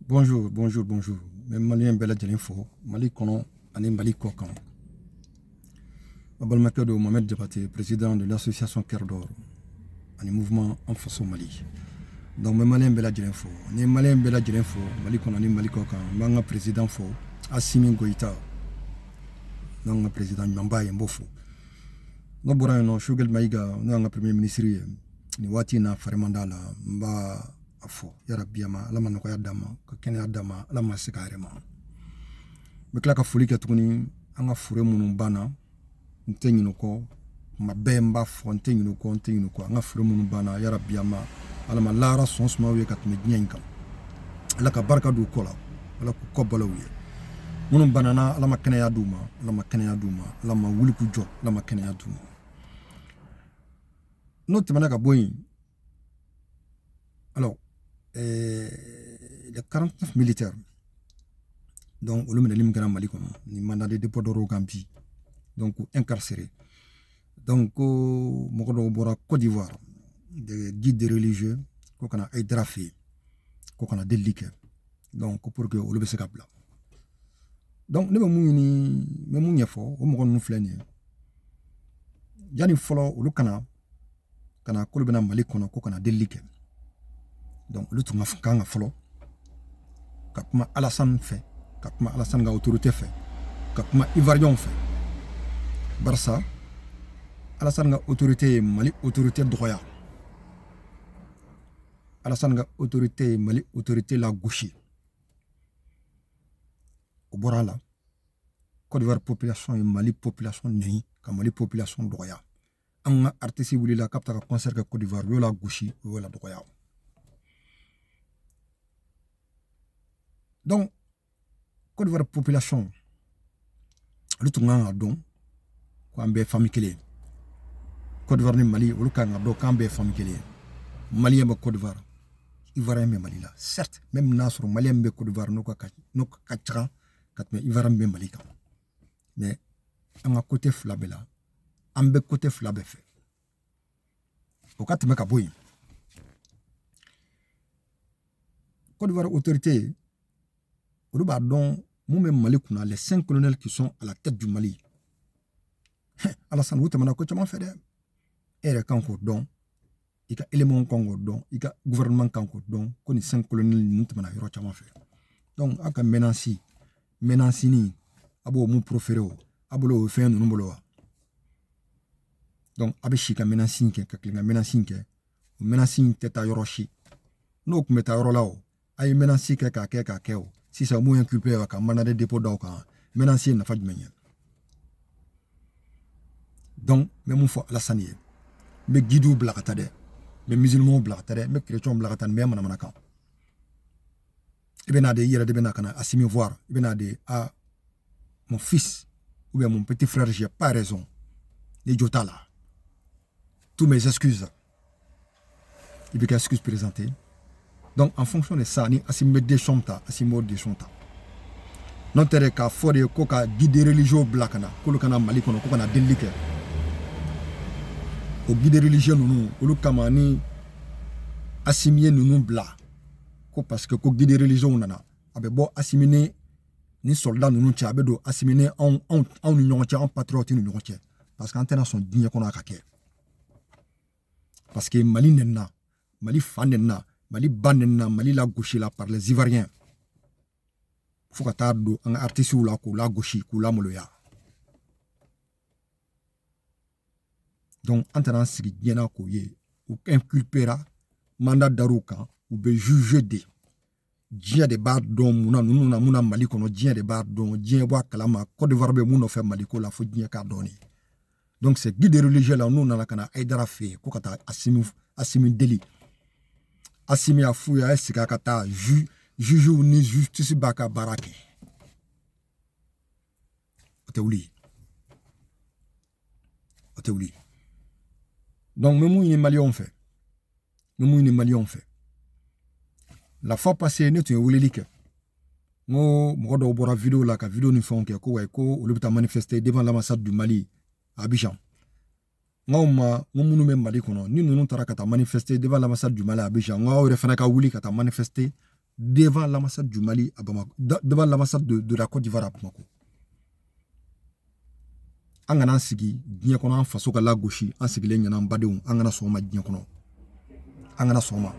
Bonjour, bonjour, bonjour. Même Malien Bella Djelinfo, Mali Kono, Ani Mali Kokan. Abalmakado Mohamed Diabaté, président de l'association Kerdor, Ani mouvement en face au Mali. Donc, même Malien Bella Djelinfo, Ni Malien Bella Djelinfo, Mali Kono, Ani Mali Kokan, Manga président Fo, Assimi Goïta, Nanga président Nyamba Yembofo. No Borano, Shugel Maïga, Nanga premier ministre, Ni Watina Farimandala, Mba. Afo yara biyama ala man ko yadama ko ken yadama ala ma sikarema be kla ka foli ke tuguni anga fure munu bana ntenyino ko mabemba fo ntenyino ko anga fure munu bana yara biyama ala ma lara sonsma we kat me nyenka ala ka barka du kola ala ko kobalo we munu bana na ala ma ken yaduma ala ma wuli ku jo ala ma ken yaduma no temana ka boyin. Alors, les 49 militaires, donc, au Mali, ni mandat de dépôt d'oro Gambie, donc, incarcérés. Donc, au Bora Côte d'Ivoire, des guides religieux, qu'on a hydrafé, qu'on a déliqué, donc, pour que le se capla. Donc, nous avons dit, nous flâner. Yani follow, ou le Kana, Kana, Kolbena Mali, qu'on a déliqué. Donc, le tout m'a follow. Kapma Alassane fait. Kapma Alassane ga autorité fait. Kapma Ivarion fait. Barça. Alassane ga autorité Mali, autorité droya. Alassane ga autorité Mali, autorité la gauche. Au Borala. Côte d'Ivoire population et Mali population n'est comme Mali population droya. Anga artiste voulait la capta concert Côte d'Ivoire, la gauche, la droya. Donc, Côte d'Ivoire population, le tout a don, quand on famille clé. Côte d'Ivoire ni Mali, le cas a don quand on famille clé. Mali et Côte d'Ivoire, Ivoirien et Mali là. Certes, même Nasr, Mali et Côte d'Ivoire, nous kachra, mais Ivoirien et Mali. Mais on a côté flabé là, on a côté flabé fait. Au cas de Mekaboui, Côte d'Ivoire autorité. Donc, Mali, les 5 colonels qui sont à la tête du Mali. Alassane Ouattara, comment faire? Et les Kanko don, il y a élément Congo don, il y a gouvernement Kanko don, qu'on 5 colonels nous te mana comment faire. Donc, à Menansi ni, abo mou proféré, abolo fait un numbolo. Donc, abeshika Menansi ke, kaklinga Menansi ke, Menansi teta yoroshi. No kumeta yorolao, ay Menansi ke kakeo. Si ça mou inculpé avec un mandat de dépôt d'aucun, maintenant si n'a pas de manière. Donc, même mon foi Alassane, mes guidous blacatade, mes musulmans blacatade, mes chrétiens blacatade, même manamanakan. Et bien, il y a des benakana, à s'y me voir, et bien, à mon fils, ou bien mon petit frère, j'ai pas raison. Les Jotala. Tous mes excuses. Il y a des excuses présentées. Donc, en fonction de ça, ni assimé des chanta, assimé des chanta. Non, t'es qu'à fort de coca guide religieux blacana, colocana malikono, coca délicat. Au guide religieux, nous, au locamani, assimé nous bla. Parce que guide religieux, on a. Avec bon assimé, ni soldats, nous, tiabedo, assimé en union, en patriote, union. Parce qu'en tenant son digne qu'on a caqué. Parce que Mali n'est Mali fan n'est Mali banena, Mali la gauche là par les Ivoiriens. Faut que tu un artiste ou la gauche, ou la moloya. Donc, en tenant ce qui vient à couiller, ou inculpera, mandat d'arouka, ou be juger de. Dien de bar don, mouna Mali kono, dien de bar don, dien wa kalama, Côte d'Ivoire be mouno fait Maliko, la faut dien cardoni. Donc, c'est guide religieux là, nous, n'a kana aidera fait, kokata assimi délit. Assimi a fouillé à Sikakata, juge ni justice baka barake. Oteouli. Donc, nous, les Maliens fait. La fois passée, nous avons eu l'élite. Nous avons eu vidéo là, vidéo nous font que nous manifesté devant l'ambassade du Mali à Abidjan. Ngoma ngomunu me Mali kono ni nunu tara kata manifester devant l'ambassade du Mali à Abidjan ngaw refana ka wuli kata manifester devant l'ambassade du Mali à Bamako, devant l'ambassade de la Côte d'Ivoire à Bamako. An kana sigi diɲɛ kɔnɔ an faso ka lagosi an sigilen ɲɛna an badenw an kana sɔn ma diɲɛ kɔnɔ an kana sɔn ma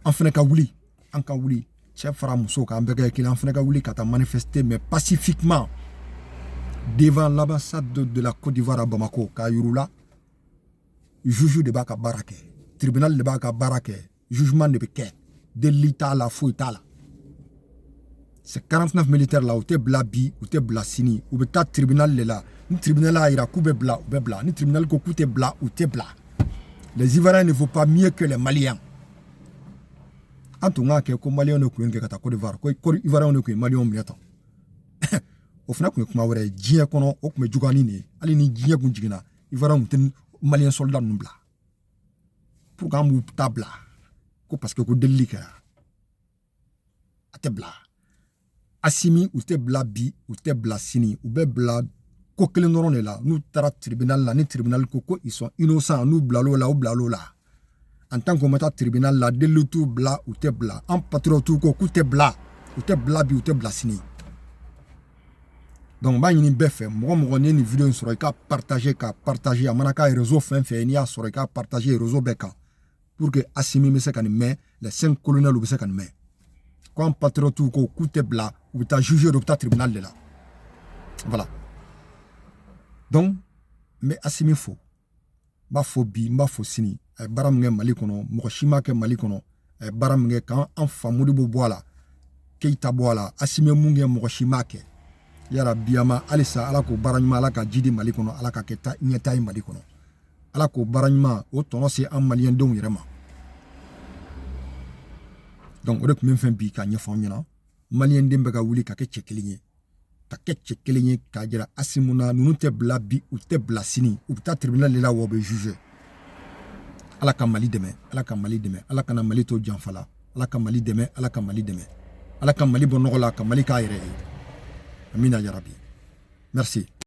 an fɛnɛ ka wuli an ka wuli cɛ fara muso kan an bɛɛ ka kelen an fɛnɛ ka wuli ka taa manifester mais pacifiquement devant l'ambassade de la Côte d'Ivoire à Bamako k'a yir'u juge de b'a ka baara kɛ tribunal de b'a ka baara kɛ jugement de bɛ kɛ délit t'a la foyi t'a la. C'est 49 militaires là, ou te bla bi, ou te bla sini, ou be ta tribunal là. Ni tribunal là ira koube bla, ou be bla. Ni tribunal ko koute bla, ou te bla. Les Ivoiriens ne vaut pas mieux que les Maliens. En tout cas, que Maliens ne couillent que ta Côte d'Ivoire, que Ivoiriens ne couillent Maliens miatant. Au final, que kuma were djien kono, ok me jugani ne, ali ni djien kun jigina, Ivoiriens ont Maliens soldats non bla. Pourquoi mou ta bla? Parce que ko delika. Ate bla. Assimi ou te bla bi ou te bla sini ou be bla ko kelen noron là nous tara tribunal là ni tribunal koko ils sont innocents nous blalo là ou blalo là en tant que mata tribunal là de tout bla ou te bla en patriote ko ku te bla bi ou te bla sini donc ba yini be fait mo ni vidéo sur ka partager à manaka réseau fin ni a sur ka partager réseau beka pour que Assimi me se kan mais les 5 colonels ou se kan mais quand patriote ko ku te bla ou ta jugé au tribunal de là. Voilà. Donc, mais Assimi fo. Ba fo bi, ba fo sini. Baram nge Mali kono, mokoshima ke Mali kono. Baram nge kan en famodi bo boala. Keita boala, Assimi munge mokoshima ke. Yara biyama alisa ala ko baranyma ala ka jidi Mali kono, ala ka keta nyeta Mali kono. Ala ko baranyma o tono se en malien don yerema. Donc, on est même fait bi ka nyefon nyina. Malien dembe ka wuli ka ke chekelinye ka jira Asimuna nunu te bla bi ou te bla sini ou ta tribunal la wo be juger ala ka Mali deme ala ka na Mali to janfala ala ka Mali deme ala ka Mali bonogola ka Mali ka yere amina ya rabbi merci.